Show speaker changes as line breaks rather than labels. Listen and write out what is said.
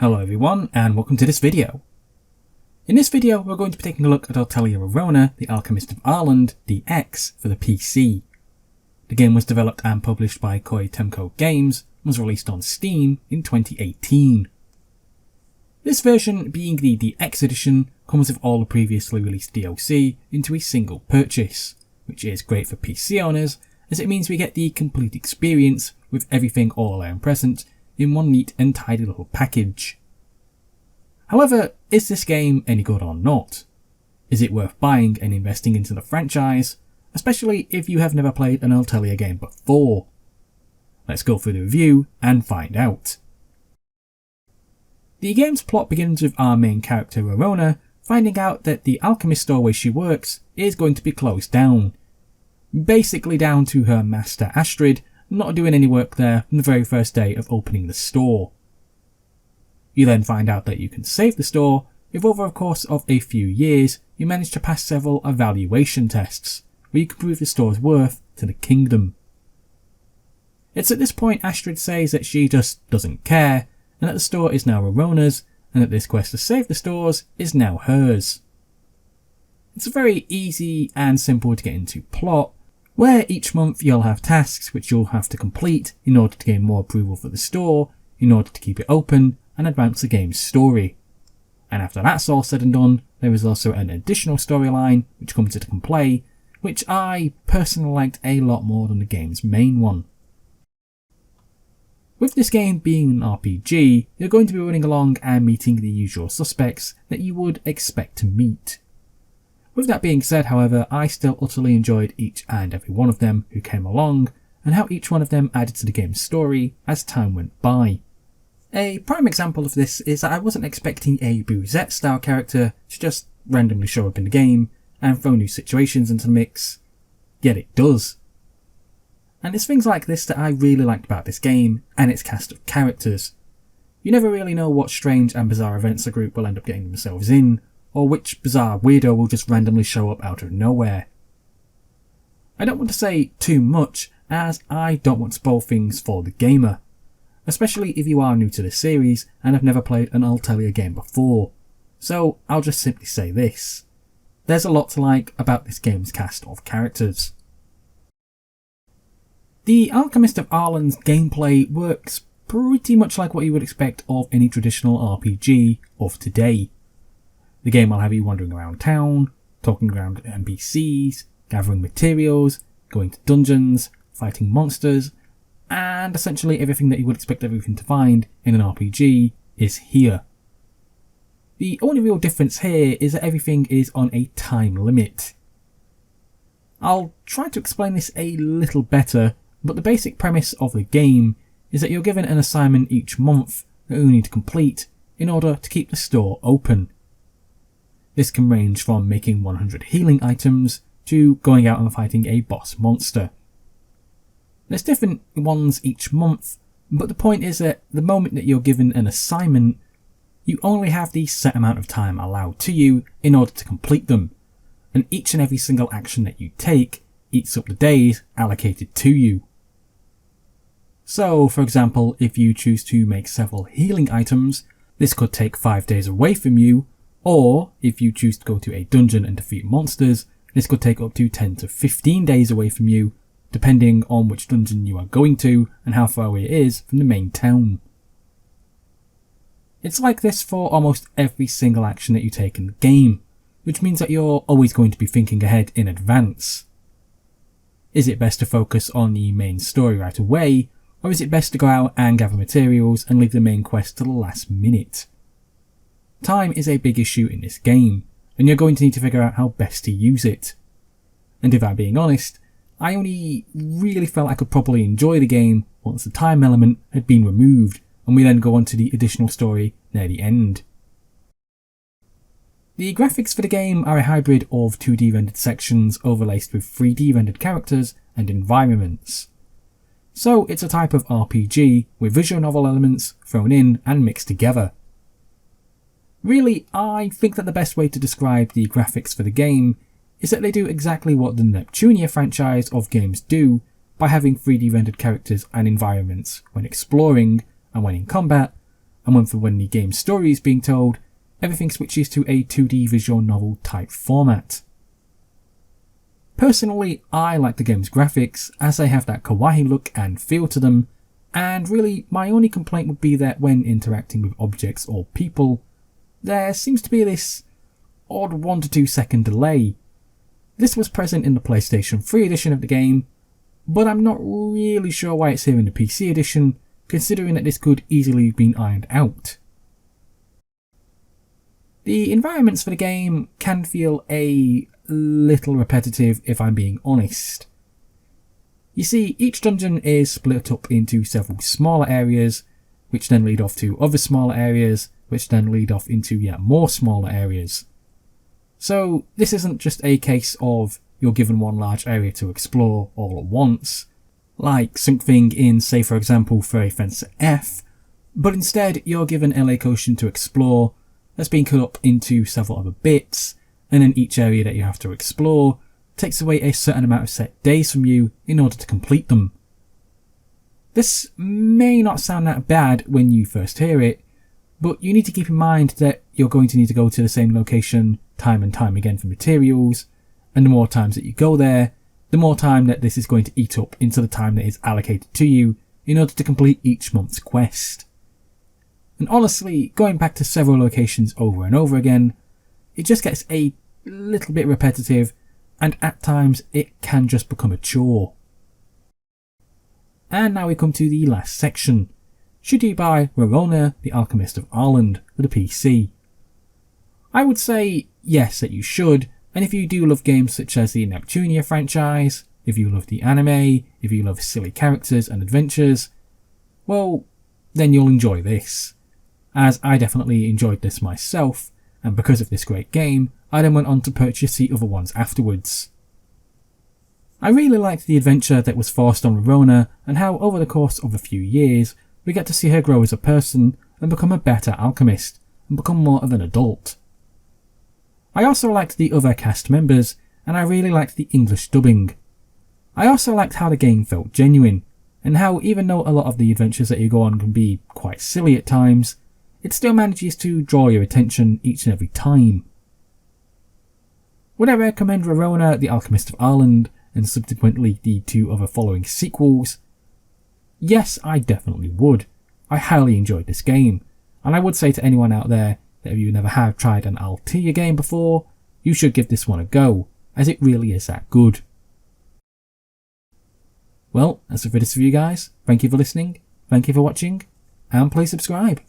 Hello everyone and welcome to this video. In this video we're going to be taking a look at Atelier Rorona The Alchemist of Arland DX for the PC. The game was developed and published by Koei Tecmo Games and was released on Steam in 2018. This version, being the DX edition, comes with all the previously released DLC into a single purchase, which is great for PC owners as it means we get the complete experience with everything all around present in one neat and tidy little package. However, is this game any good or not? Is it worth buying and investing into the franchise, especially if you have never played an Atelier game before? Let's go through the review and find out. The game's plot begins with our main character Rorona finding out that the alchemist store where she works is going to be closed down. Basically down to her master Astrid not doing any work there from the very first day of opening the store. You then find out that you can save the store if over the course of a few years you manage to pass several evaluation tests where you can prove the store's worth to the kingdom. It's at this point Astrid says that she just doesn't care and that the store is now Rorona's and that this quest to save the stores is now hers. It's a very easy and simple to get into plot, where each month you'll have tasks which you'll have to complete in order to gain more approval for the store, in order to keep it open and advance the game's story. And after that's all said and done, there is also an additional storyline which comes into play, which I personally liked a lot more than the game's main one. With this game being an RPG, you're going to be running along and meeting the usual suspects that you would expect to meet. With that being said, however, I still utterly enjoyed each and every one of them who came along, and how each one of them added to the game's story as time went by. A prime example of this is that I wasn't expecting a Bruzette style character to just randomly show up in the game and throw new situations into the mix, yet it does. And it's things like this that I really liked about this game and its cast of characters. You never really know what strange and bizarre events the group will end up getting themselves in, or which bizarre weirdo will just randomly show up out of nowhere. I don't want to say too much as I don't want to spoil things for the gamer, especially if you are new to this series and have never played an Atelier game before, so I'll just simply say this. There's a lot to like about this game's cast of characters. The Alchemist of Arland's gameplay works pretty much like what you would expect of any traditional RPG of today. The game will have you wandering around town, talking around NPCs, gathering materials, going to dungeons, fighting monsters, and essentially everything that you would expect everything to find in an RPG is here. The only real difference here is that everything is on a time limit. I'll try to explain this a little better, but the basic premise of the game is that you're given an assignment each month that you need to complete in order to keep the store open. This can range from making 100 healing items to going out and fighting a boss monster. There's different ones each month, but the point is that the moment that you're given an assignment, you only have the set amount of time allowed to you in order to complete them, and each and every single action that you take eats up the days allocated to you. So, for example, if you choose to make several healing items, this could take 5 days away from you, or if you choose to go to a dungeon and defeat monsters, this could take up to 10 to 15 days away from you, depending on which dungeon you are going to and how far away it is from the main town. It's like this for almost every single action that you take in the game, which means that you're always going to be thinking ahead in advance. Is it best to focus on the main story right away, or is it best to go out and gather materials and leave the main quest to the last minute? Time is a big issue in this game, and you're going to need to figure out how best to use it. And if I'm being honest, I only really felt I could properly enjoy the game once the time element had been removed, and we then go on to the additional story near the end. The graphics for the game are a hybrid of 2D rendered sections overlaced with 3D rendered characters and environments. So it's a type of RPG with visual novel elements thrown in and mixed together. Really, I think that the best way to describe the graphics for the game is that they do exactly what the Neptunia franchise of games do by having 3D rendered characters and environments when exploring, and when in combat, and when for when the game's story is being told, everything switches to a 2D visual novel type format. Personally, I like the game's graphics as they have that kawaii look and feel to them, and really my only complaint would be that when interacting with objects or people, there seems to be this odd 1 to 2 second delay. This was present in the PlayStation 3 edition of the game, but I'm not really sure why it's here in the PC edition, considering that this could easily have been ironed out. The environments for the game can feel a little repetitive if I'm being honest. You see, each dungeon is split up into several smaller areas, which then lead off to other smaller areas, which then lead off into yet more smaller areas. So this isn't just a case of you're given one large area to explore all at once, like something in, say for example, Furry Fencer F, but instead you're given a lake ocean to explore that's being cut up into several other bits, and then each area that you have to explore takes away a certain amount of set days from you in order to complete them. This may not sound that bad when you first hear it, but you need to keep in mind that you're going to need to go to the same location time and time again for materials, and the more times that you go there, the more time that this is going to eat up into the time that is allocated to you in order to complete each month's quest. And honestly, going back to several locations over and over again, it just gets a little bit repetitive, and at times it can just become a chore. And now we come to the last section. Should you buy Rorona The Alchemist of Arland for the PC? I would say yes, that you should, and if you do love games such as the Neptunia franchise, if you love the anime, if you love silly characters and adventures, well, then you'll enjoy this. As I definitely enjoyed this myself, and because of this great game, I then went on to purchase the other ones afterwards. I really liked the adventure that was forced on Rorona, and how over the course of a few years, we get to see her grow as a person and become a better alchemist, and become more of an adult. I also liked the other cast members, and I really liked the English dubbing. I also liked how the game felt genuine, and how even though a lot of the adventures that you go on can be quite silly at times, it still manages to draw your attention each and every time. Would I recommend Rorona The Alchemist of Arland, and subsequently the 2 other following sequels? Yes, I definitely would. I highly enjoyed this game, and I would say to anyone out there that if you never have tried an Altea game before, you should give this one a go, as it really is that good. Well, that's it for this review guys. Thank you for listening, thank you for watching, and please subscribe.